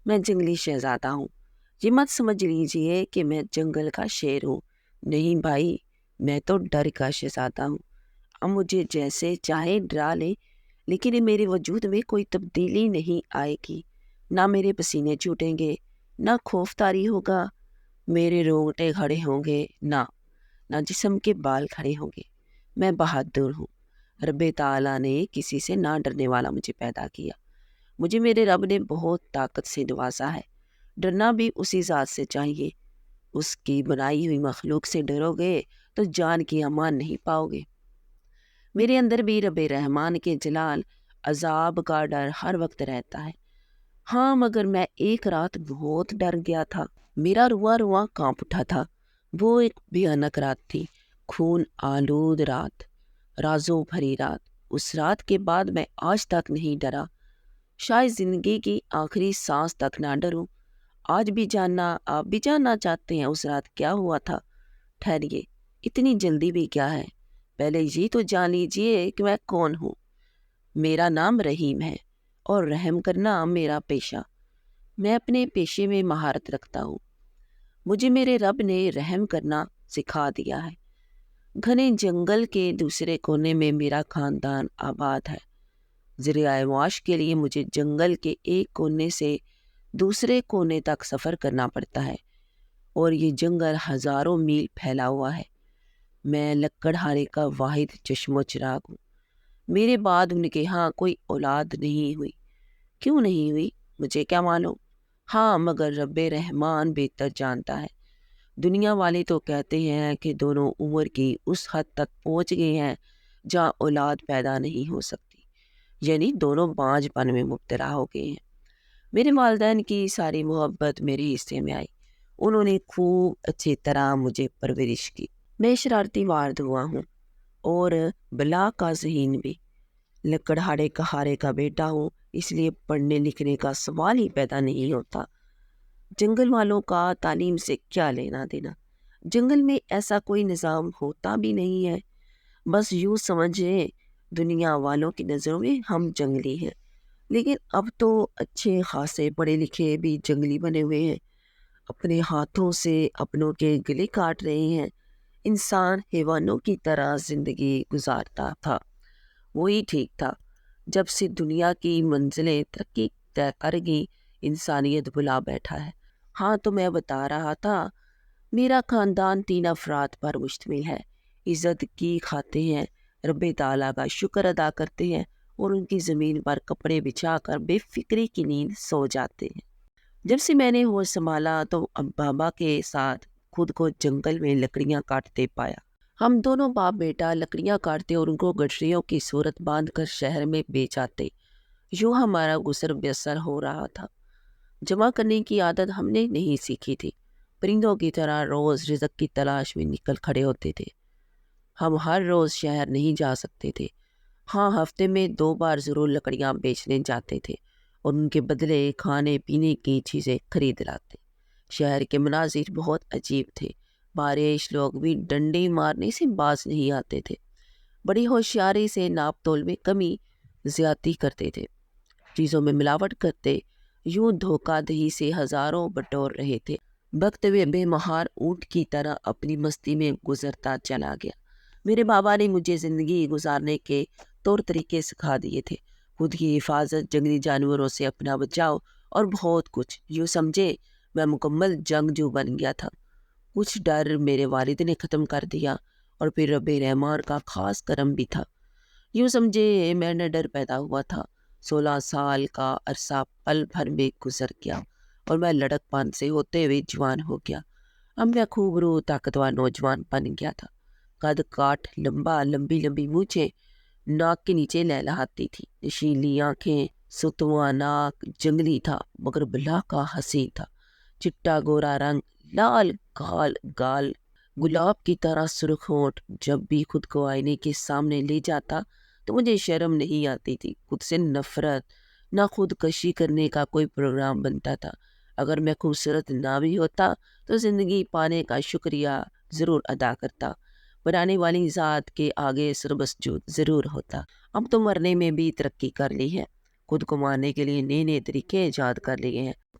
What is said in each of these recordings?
میں جنگلی شہزادہ ہوں۔ یہ مت سمجھ لیجئے کہ میں جنگل کا شیر ہوں۔ نہیں بھائی، میں تو ڈر کا شہزادہ ہوں۔ اب مجھے جیسے چاہے ڈرا لے، لیکن میرے وجود میں کوئی تبدیلی نہیں آئے گی۔ نہ میرے پسینے چھوٹیں گے، نہ خوف طاری ہوگا، میرے رونگٹے کھڑے ہوں گے، نہ جسم کے بال کھڑے ہوں گے۔ میں بہادر ہوں۔ رب تعالیٰ نے کسی سے نہ ڈرنے والا مجھے پیدا کیا۔ مجھے میرے رب نے بہت طاقت سے نوازا ہے۔ ڈرنا بھی اسی ذات سے چاہیے۔ اس کی بنائی ہوئی مخلوق سے ڈرو گے تو جان کی امان نہیں پاؤ گے۔ میرے اندر بھی رب رحمان کے جلال عذاب کا ڈر ہر وقت رہتا ہے۔ ہاں، مگر میں ایک رات بہت ڈر گیا تھا۔ میرا رواں رواں کانپ اٹھا تھا۔ وہ ایک بھیانک رات تھی، خون آلود رات، رازوں بھری رات۔ اس رات کے بعد میں آج تک نہیں ڈرا۔ شاید زندگی کی آخری سانس تک نہ ڈروں۔ آج بھی آپ بھی جاننا چاہتے ہیں اس رات کیا ہوا تھا؟ ٹھہریے، اتنی جلدی بھی کیا ہے؟ پہلے یہ تو جان لیجئے کہ میں کون ہوں۔ میرا نام رحیم ہے اور رحم کرنا میرا پیشہ۔ میں اپنے پیشے میں مہارت رکھتا ہوں۔ مجھے میرے رب نے رحم کرنا سکھا دیا ہے۔ گھنے جنگل کے دوسرے کونے میں میرا خاندان آباد ہے۔ ذریعہ معاش کے لیے مجھے جنگل کے ایک کونے سے دوسرے کونے تک سفر کرنا پڑتا ہے، اور یہ جنگل ہزاروں میل پھیلا ہوا ہے۔ میں لکڑہارے کا واحد چشم و چراغ ہوں۔ میرے بعد ان کے ہاں کوئی اولاد نہیں ہوئی۔ کیوں نہیں ہوئی مجھے کیا معلوم؟ ہاں، مگر رب رحمان بہتر جانتا ہے۔ دنیا والے تو کہتے ہیں کہ دونوں عمر کی اس حد تک پہنچ گئے ہیں جہاں اولاد پیدا نہیں ہو سکتی، یعنی دونوں بانجھ پن میں مبتلا ہو گئے ہیں۔ میرے والدین کی ساری محبت میرے حصے میں آئی۔ انہوں نے خوب اچھی طرح مجھے پرورش کی۔ میں شرارتی وارد ہوا ہوں اور بلا کا ذہین بھی۔ لکڑہارے کہارے کا بیٹا ہوں، اس لیے پڑھنے لکھنے کا سوال ہی پیدا نہیں ہوتا۔ جنگل والوں کا تعلیم سے کیا لینا دینا؟ جنگل میں ایسا کوئی نظام ہوتا بھی نہیں ہے۔ بس یوں سمجھیں، دنیا والوں کی نظروں میں ہم جنگلی ہیں، لیکن اب تو اچھے خاصے پڑھے لکھے بھی جنگلی بنے ہوئے ہیں۔ اپنے ہاتھوں سے اپنوں کے گلے کاٹ رہے ہیں۔ انسان حیوانوں کی طرح زندگی گزارتا تھا، وہی ٹھیک تھا۔ جب سے دنیا کی منزلیں ترقی طے کر گئی، انسانیت بلا بیٹھا ہے۔ ہاں، تو میں بتا رہا تھا، میرا خاندان 3 افراد پر مشتمل ہے۔ عزت کی کھاتے ہیں، رب تعالیٰ کا شکر ادا کرتے ہیں، اور ان کی زمین پر کپڑے بچھا کر بے فکری کی نیند سو جاتے ہیں۔ جب سے میں نے ہوش سنبھالا تو بابا کے ساتھ خود کو جنگل میں لکڑیاں کاٹتے پایا۔ ہم دونوں باپ بیٹا لکڑیاں کاٹتے اور ان کو گٹریوں کی صورت باندھ کر شہر میں بیچ آتے۔ یوں ہمارا گزر بسر ہو رہا تھا۔ جمع کرنے کی عادت ہم نے نہیں سیکھی تھی۔ پرندوں کی طرح روز رزق کی تلاش میں نکل کھڑے ہوتے تھے۔ ہم ہر روز شہر نہیں جا سکتے تھے۔ ہاں، ہفتے میں 2 بار ضرور لکڑیاں بیچنے جاتے تھے اور ان کے بدلے کھانے پینے کی چیزیں خرید لاتے۔ شہر کے مناظر بہت عجیب تھے۔ بارش لوگ بھی ڈنڈے مارنے سے باز نہیں آتے تھے۔ بڑی ہوشیاری سے ناپ تول میں کمی زیادتی کرتے تھے، چیزوں میں ملاوٹ کرتے، یوں دھوکہ دہی سے ہزاروں بٹور رہے تھے۔ وقت بے مہار اونٹ کی طرح اپنی مستی میں گزرتا چلا گیا۔ میرے بابا نے مجھے زندگی گزارنے کے طور طریقے سکھا دیے تھے، خود کی حفاظت، جنگلی جانوروں سے اپنا بچاؤ اور بہت کچھ۔ یوں سمجھے میں مکمل جنگجو بن گیا تھا۔ کچھ ڈر میرے والد نے ختم کر دیا، اور پھر رب رحمان کا خاص کرم بھی تھا۔ یوں سمجھے میں نہ ڈر پیدا ہوا تھا۔ 16 سال کا عرصہ پل بھر میں گزر گیا اور میں لڑک پن سے ہوتے ہوئے جوان ہو گیا۔ اب میں خوب روح طاقتور نوجوان بن گیا تھا۔ قد کاٹ، لمبا، لمبی لمبی مونچھیں ناک کے نیچے لہلاتی تھی، نشیلی آنکھیں، ستواں ناک، جنگلی تھا مگر بلا کا حسین تھا۔ چٹا گورا رنگ، لال گال، گلاب کی طرح سرخ ہونٹ۔ جب بھی خود کو آئینے کے سامنے لے جاتا تو مجھے شرم نہیں آتی تھی، خود سے نفرت، نہ خود کشی کرنے کا کوئی پروگرام بنتا تھا۔ اگر میں خوبصورت نہ بھی ہوتا تو زندگی پانے کا شکریہ ضرور ادا کرتا، بنانے والی ذات کے آگے سربسجود ضرور ہوتا۔ اب تو مرنے میں بھی ترقی کر لی ہے، خود کو مارنے کے لیے نئے نئے طریقے ایجاد کر لیے ہیں۔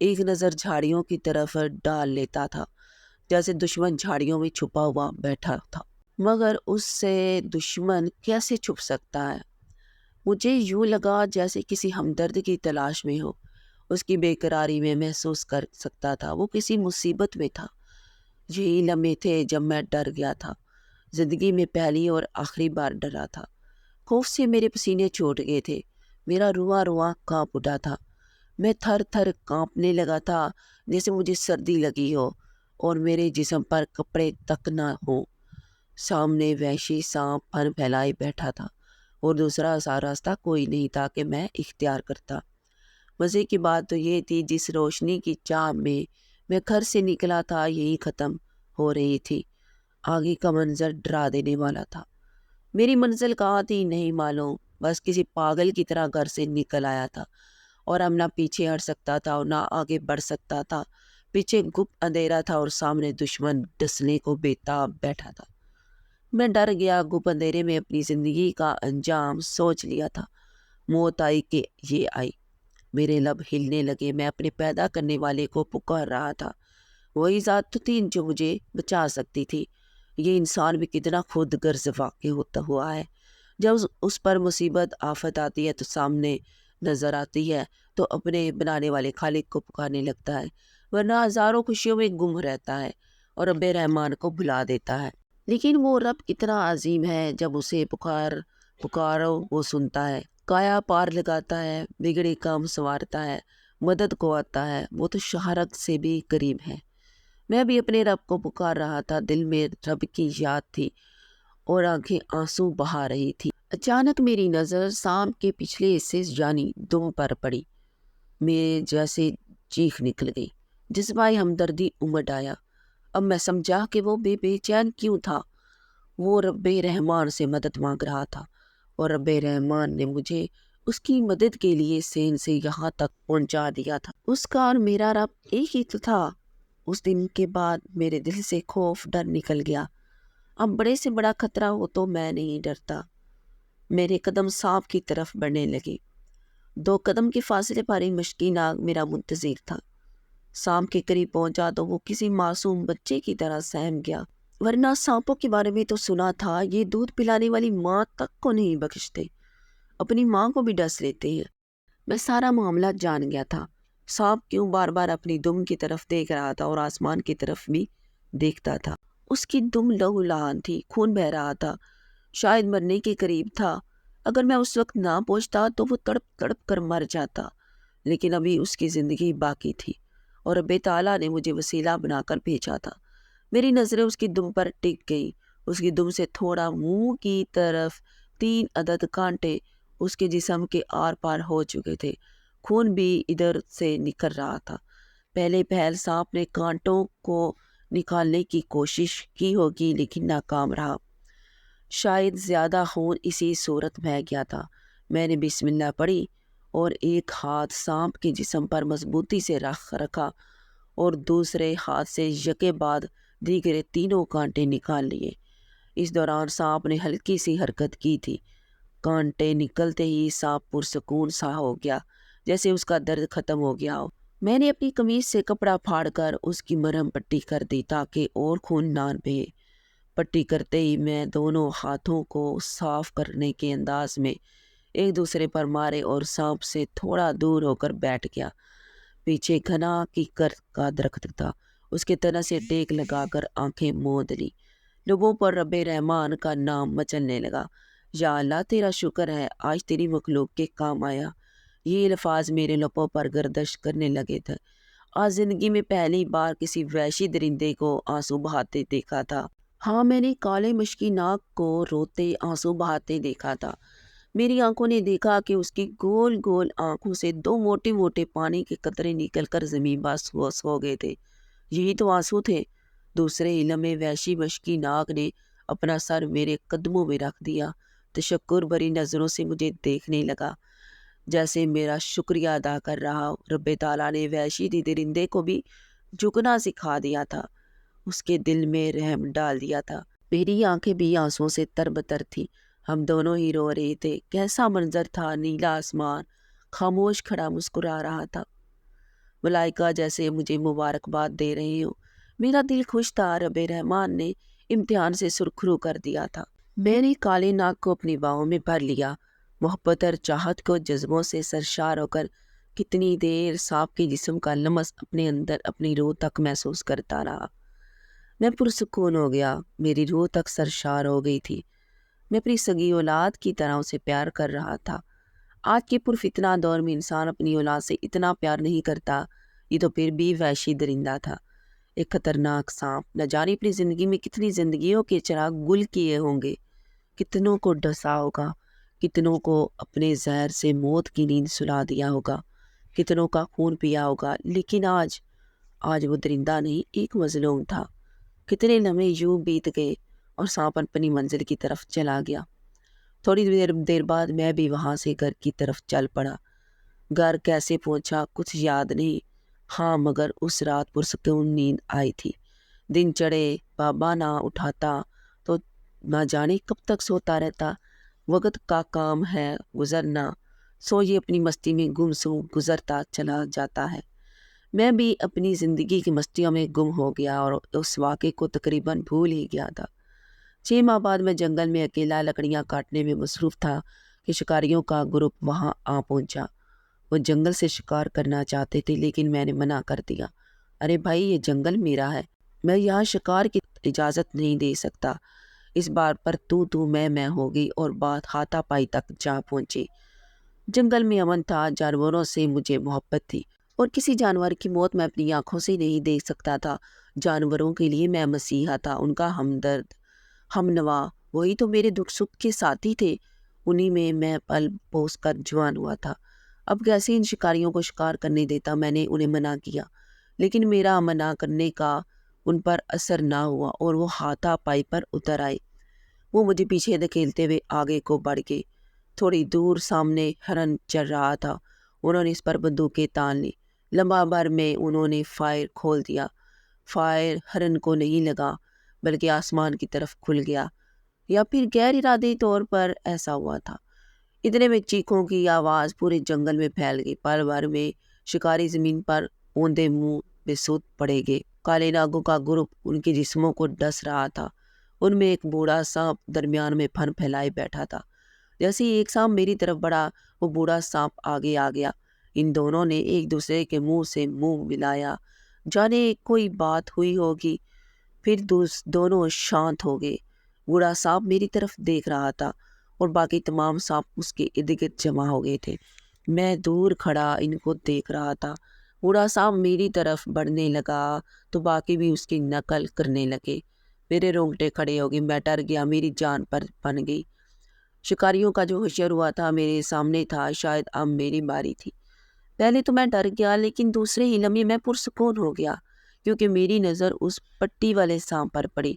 ایک نظر جھاڑیوں کی طرف ڈال لیتا تھا، جیسے دشمن جھاڑیوں میں چھپا ہوا بیٹھا تھا، مگر اس سے دشمن کیسے چھپ سکتا ہے؟ مجھے یوں لگا جیسے کسی ہمدرد کی تلاش میں ہو۔ اس کی بے قراری میں محسوس کر سکتا تھا وہ کسی مصیبت میں تھا۔ یہی لمحے تھے جب میں ڈر گیا تھا، زندگی میں پہلی اور آخری بار ڈرا تھا۔ خوف سے میرے پسینے چھوٹ گئے تھے، میرا رواں رواں کانپ اٹھا تھا، میں تھر تھر کانپنے لگا تھا جیسے مجھے سردی لگی ہو اور میرے جسم پر کپڑے تک نہ ہوں۔ سامنے وحشی سانپ پھن پھیلائے بیٹھا تھا اور دوسرا سا راستہ کوئی نہیں تھا کہ میں اختیار کرتا۔ مزے کی بات تو یہ تھی جس روشنی کی چاہ میں گھر سے نکلا تھا یہی ختم ہو رہی تھی۔ آگے کا منظر ڈرا دینے والا تھا۔ میری منزل کہاں تھی نہیں معلوم، بس کسی پاگل کی طرح گھر سے نکل آیا تھا اور اب نہ پیچھے ہٹ سکتا تھا اور نہ آگے بڑھ سکتا تھا۔ پیچھے گپت اندھیرا تھا اور سامنے دشمن ڈسنے کو بےتاب بیٹھا تھا۔ میں ڈر گیا، گپ اندھیرے میں اپنی زندگی کا انجام سوچ لیا تھا۔ موت آئی کہ یہ آئی، میرے لب ہلنے لگے، میں اپنے پیدا کرنے والے کو پکار رہا تھا۔ وہی ذات تو تھی جو مجھے بچا سکتی تھی۔ یہ انسان بھی کتنا خود غرض واقع ہوتا ہوا ہے۔ جب اس پر مصیبت آفت آتی ہے تو سامنے نظر آتی ہے تو اپنے بنانے والے خالق کو پکارنے لگتا ہے، ورنہ ہزاروں خوشیوں میں گم رہتا ہے اور رب رحمان کو بھلا دیتا ہے۔ لیکن وہ رب اتنا عظیم ہے، جب اسے پکارو وہ سنتا ہے، کایا پار لگاتا ہے، بگڑے کام سنوارتا ہے، مدد کو آتا ہے۔ وہ تو شہرک سے بھی قریب ہے۔ میں بھی اپنے رب کو پکار رہا تھا، دل میں رب کی یاد تھی اور آنکھیں آنسو بہا رہی تھی۔ اچانک میری نظر سانپ کے پچھلے حصے یعنی دم پر پڑی۔ میرے جیسے چیخ نکل گئی، جذبۂ ہمدردی امڈ آیا۔ اب میں سمجھا کہ وہ بے چین کیوں تھا۔ وہ رب رحمان سے مدد مانگ رہا تھا اور رب رحمان نے مجھے اس کی مدد کے لیے سین سے یہاں تک پہنچا دیا تھا۔ اس کا اور میرا رب ایک ہی تو تھا۔ اس دن کے بعد میرے دل سے خوف ڈر نکل گیا۔ اب بڑے سے بڑا خطرہ ہو تو میں نہیں ڈرتا۔ میرے قدم سانپ کی طرف بڑھنے لگے۔ 2 قدم کے فاصلے پر ایک مشکی ناگ میرا منتظر تھا۔ سانپ کے قریب پہنچا تو وہ کسی معصوم بچے کی طرح سہم گیا، ورنہ سانپوں کے بارے میں تو سنا تھا یہ دودھ پلانے والی ماں تک کو نہیں بخشتے، اپنی ماں کو بھی ڈس لیتے ہیں۔ میں سارا معاملہ جان گیا تھا۔ سانپ کیوں بار بار اپنی دم کی طرف دیکھ رہا تھا اور آسمان کی طرف بھی دیکھتا تھا۔ اس کی دم لہو لہان تھی، خون بہہ رہا تھا، شاید مرنے کے قریب تھا۔ اگر میں اس وقت نہ پہنچتا تو وہ تڑپ تڑپ کر مر جاتا، لیکن ابھی اس کی زندگی باقی تھی اور رب تعالیٰ نے مجھے وسیلہ بنا کر بھیجا تھا۔ میری نظریں اس کی دم پر ٹک گئی۔ اس کی دم سے تھوڑا منہ کی طرف 3 عدد کانٹے اس کے جسم کے آر پار ہو چکے تھے، خون بھی ادھر سے نکل رہا تھا۔ پہلے پہل سانپ نے کانٹوں کو نکالنے کی کوشش کی ہوگی لیکن ناکام رہا۔ شاید زیادہ خون اسی صورت بہہ گیا تھا۔ میں نے بسم اللہ پڑھی اور ایک ہاتھ سانپ کے جسم پر مضبوطی سے رکھا اور دوسرے ہاتھ سے یکے بعد دیگرے 3 کانٹے نکال لیے۔ اس دوران سانپ نے ہلکی سی حرکت کی تھی۔ کانٹے نکلتے ہی سانپ پرسکون سا ہو گیا، جیسے اس کا درد ختم ہو گیا ہو۔ میں نے اپنی قمیض سے کپڑا پھاڑ کر اس کی مرہم پٹی کر دی تاکہ اور خون نہ بہے۔ پٹی کرتے ہی میں دونوں ہاتھوں کو صاف کرنے کے انداز میں ایک دوسرے پر مارے اور سانپ سے تھوڑا دور ہو کر بیٹھ گیا۔ پیچھے گھنا کیکر کا درخت تھا، اس کے تنے سے ٹیک لگا کر آنکھیں موند لی۔ لوگوں پر رب رحمان کا نام مچلنے لگا۔ یا اللہ تیرا شکر ہے، آج تیری مخلوق کے کام آیا۔ یہ الفاظ میرے لبوں پر گردش کرنے لگے تھے۔ آج زندگی میں پہلی بار کسی وحشی درندے کو آنسو بہاتے دیکھا تھا۔ ہاں، میں نے کالے مشکی ناگ کو روتے آنسو بہاتے دیکھا تھا۔ میری آنکھوں نے دیکھا کہ اس کی گول گول آنکھوں سے 2 موٹے موٹے پانی کے قطرے نکل کر زمین پر سو گئے تھے۔ یہی تو آنسو تھے۔ دوسرے علم میں وحشی مشکی ناگ نے اپنا سر میرے قدموں میں رکھ دیا، تشکر بھری نظروں سے مجھے دیکھنے لگا، جیسے میرا شکریہ ادا کر رہا ہو۔ رب تعالیٰ نے وحشی درندے کو بھی جھکنا سکھا دیا تھا، اس کے دل میں رحم ڈال دیا تھا۔ میری آنکھیں بھی آنسوؤں سے تر بتر تھی۔ ہم دونوں ہی رو رہے تھے۔ کیسا منظر تھا! نیلا آسمان خاموش کھڑا مسکرا رہا تھا۔ ملائکہ جیسے مجھے مبارکباد دے رہے ہوں۔ میرا دل خوش تھا، رب رحمان نے امتحان سے سرخرو کر دیا تھا۔ میں نے کالے ناگ کو اپنی باہوں میں بھر لیا، محبت اور چاہت کو جذبوں سے سرشار ہو کر کتنی دیر سانپ کے جسم کا لمس اپنے اندر اپنی روح تک محسوس کرتا رہا۔ میں پرسکون ہو گیا، میری روح تک سرشار ہو گئی تھی۔ میں اپنی سگی اولاد کی طرح اسے پیار کر رہا تھا۔ آج کے پرفتنہ دور میں انسان اپنی اولاد سے اتنا پیار نہیں کرتا، یہ تو پھر بھی وحشی درندہ تھا، ایک خطرناک سانپ۔ نہ جانے اپنی زندگی میں کتنی زندگیوں کے چراغ گل کیے ہوں گے، کتنوں کو ڈسا ہوگا، کتنوں کو اپنے زہر سے موت کی نیند سلا دیا ہوگا، کتنوں کا خون پیا ہوگا، لیکن آج وہ درندہ نہیں، ایک مظلوم تھا۔ کتنے لمحے یوں بیت گئے اور سانپ اپنی منزل کی طرف چلا گیا۔ تھوڑی دیر بعد میں بھی وہاں سے گھر کی طرف چل پڑا۔ گھر کیسے پہنچا کچھ یاد نہیں، ہاں مگر اس رات پرسکون نیند آئی تھی۔ دن چڑھے، بابا نہ اٹھاتا تو نہ جانے کب تک سوتا رہتا۔ وقت کا کام ہے گزرنا، سو یہ اپنی مستی میں گم سم گزرتا چلا جاتا ہے۔ میں بھی اپنی زندگی کی مستیوں میں گم ہو گیا اور اس واقعے کو تقریباً بھول ہی گیا تھا۔ 6 ماہ بعد میں جنگل میں اکیلا لکڑیاں کاٹنے میں مصروف تھا کہ شکاریوں کا گروپ وہاں آ پہنچا۔ وہ جنگل سے شکار کرنا چاہتے تھے لیکن میں نے منع کر دیا۔ ارے بھائی، یہ جنگل میرا ہے، میں یہاں شکار کی اجازت نہیں دے سکتا۔ اس بار پر تو میں ہوگی اور بات ہاتھا پائی تک جا پہنچی۔ جنگل میں امن تھا، جانوروں سے مجھے محبت تھی اور کسی جانور کی موت میں اپنی آنکھوں سے نہیں دیکھ سکتا تھا۔ جانوروں کے لیے میں مسیحا تھا، ان کا ہمدرد، ہم نوا، وہی تو میرے دکھ سکھ کے ساتھی تھے، انہی میں پل پوس کر جوان ہوا تھا۔ اب کیسے ان شکاریوں کو شکار کرنے دیتا؟ میں نے انہیں منع کیا، لیکن میرا منع کرنے کا ان پر اثر نہ ہوا اور وہ ہاتھا پائی پر اتر آئے۔ وہ مجھے پیچھے دھکیلتے ہوئے آگے کو بڑھ گئے۔ تھوڑی دور سامنے ہرن چل رہا تھا، انہوں نے اس پر بندوقیں تان لی۔ لمحہ بھر میں انہوں نے فائر کھول دیا۔ فائر ہرن کو نہیں لگا بلکہ آسمان کی طرف کھل گیا، یا پھر غیر ارادی طور پر ایسا ہوا تھا۔ اتنے میں چیخوں کی آواز پورے جنگل میں پھیل گئی۔ پل بھر میں شکاری زمین پر اوندے منہ بے سود پڑے گئے۔ کالے ناگوں کا گروپ ان کے جسموں کو ڈس رہا تھا۔ ان میں ایک بوڑھا سانپ درمیان میں پھن پھیلائے بیٹھا تھا۔ جیسے ایک سانپ میری طرف بڑھا، وہ بوڑھا سانپ آگے آ گیا۔ ان دونوں نے ایک دوسرے کے منہ سے منہ ملایا، جانے کوئی بات ہوئی ہوگی، پھر دونوں شانت ہو گئے۔ بوڑھا سانپ میری طرف دیکھ رہا تھا اور باقی تمام سانپ اس کے ارد گرد جمع ہو گئے تھے۔ میں دور کھڑا ان کو دیکھ رہا تھا۔ بوڑھا سانپ میری طرف بڑھنے لگا تو باقی بھی اس کی نقل کرنے لگے۔ میرے رونگٹے کھڑے ہو گئے، میں ڈر گیا، میری جان پر بن گئی۔ شکاریوں کا جو حشر ہوا تھا میرے سامنے تھا، شاید اب میری باری تھی۔ پہلے تو میں ڈر گیا، لیکن دوسرے ہی لمحے میں پرسکون ہو گیا کیونکہ میری نظر اس پٹی والے سانپ پر پڑی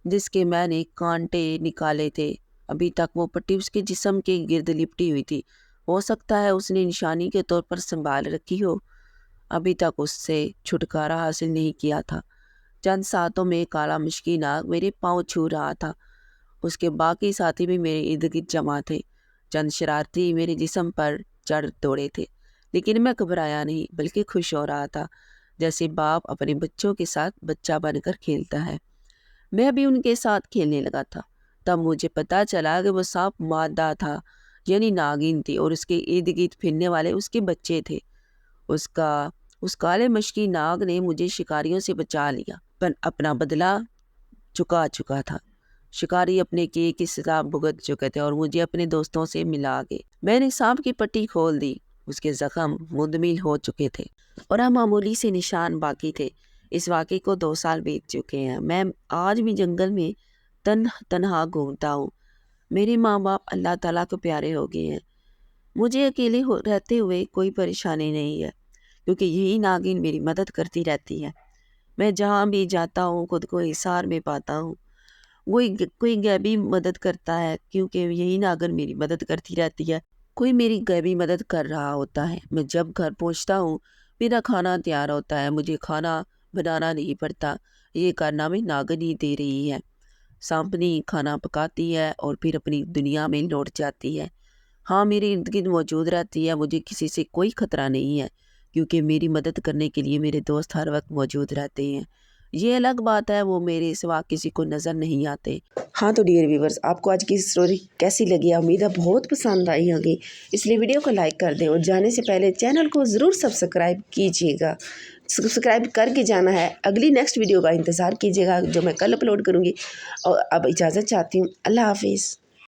جس کے میں نے کانٹے نکالے تھے۔ ابھی تک وہ پٹی اس کے جسم کے گرد لپٹی ہوئی تھی، ہو سکتا ہے اس نے نشانی کے طور پر سنبھال رکھی ہو۔ ابھی تک اس سے چھٹکارا حاصل نہیں کیا تھا۔ چند ساتوں میں کالا مشکی ناگ میرے پاؤں چھو رہا تھا، اس کے باقی ساتھی بھی میرے ارد گرد جمع تھے۔ چند شرارتی میرے جسم پر چڑھ دوڑے تھے، لیکن میں گھبرایا نہیں بلکہ خوش ہو رہا تھا، جیسے باپ اپنے بچوں کے ساتھ بچہ بن کر کھیلتا ہے۔ میں بھی ان کے ساتھ کھیلنے لگا تھا۔ تب مجھے پتا چلا کہ وہ سانپ مادہ تھا، یعنی ناگن تھی، اور اس کے ارد گرد پھرنے والے اس کے بچے تھے۔ اس کالے مشکی ناگ نے مجھے شکاریوں سے بچا لیا، پر اپنا بدلہ چکا تھا۔ شکاری اپنے کیے کی سزا بھگت چکے تھے اور مجھے اپنے دوستوں سے ملا گئے۔ میں نے سانپ کی پٹی کھول دی، اس کے زخم مندمل ہو چکے تھے اور اب معمولی سے نشان باقی تھے۔ اس واقعے کو 2 سال بیت چکے ہیں۔ میں آج بھی جنگل میں تنہا گھومتا ہوں۔ میرے ماں باپ اللہ تعالیٰ کو پیارے ہو گئے ہیں۔ مجھے اکیلے رہتے ہوئے کوئی پریشانی نہیں ہے کیونکہ یہی ناگن میری مدد کرتی رہتی ہے۔ میں جہاں بھی جاتا ہوں خود کو حصار میں پاتا ہوں۔ کوئی غیبی مدد کرتا ہے کیونکہ یہی ناگن میری مدد کرتی رہتی ہے۔ کوئی میری غیبی مدد کر رہا ہوتا ہے۔ میں جب گھر پہنچتا ہوں میرا کھانا تیار ہوتا ہے، مجھے کھانا بنانا نہیں پڑتا، یہ کارنامے ناگن ہی دے رہی ہے۔ سانپنی کھانا پکاتی ہے اور پھر اپنی دنیا میں لوٹ جاتی ہے۔ ہاں، میرے ارد گرد موجود رہتی ہے، مجھے کسی سے کوئی خطرہ نہیں ہے کیونکہ میری مدد کرنے کے لیے میرے دوست ہر وقت موجود رہتے ہیں۔ یہ الگ بات ہے وہ میرے سوا کسی کو نظر نہیں آتے۔ ہاں تو ڈیئر ویورز، آپ کو آج کی اسٹوری کیسی لگی؟ امید ہے بہت پسند آئی ہوگی، اس لیے ویڈیو کو لائک کر دیں اور جانے سے پہلے چینل کو ضرور سبسکرائب کیجیے گا۔ سبسکرائب کر کے جانا ہے، اگلی نیکسٹ ویڈیو کا انتظار کیجیے گا جو میں کل اپلوڈ کروں گی۔ اور اب اجازت چاہتی ہوں، اللہ حافظ۔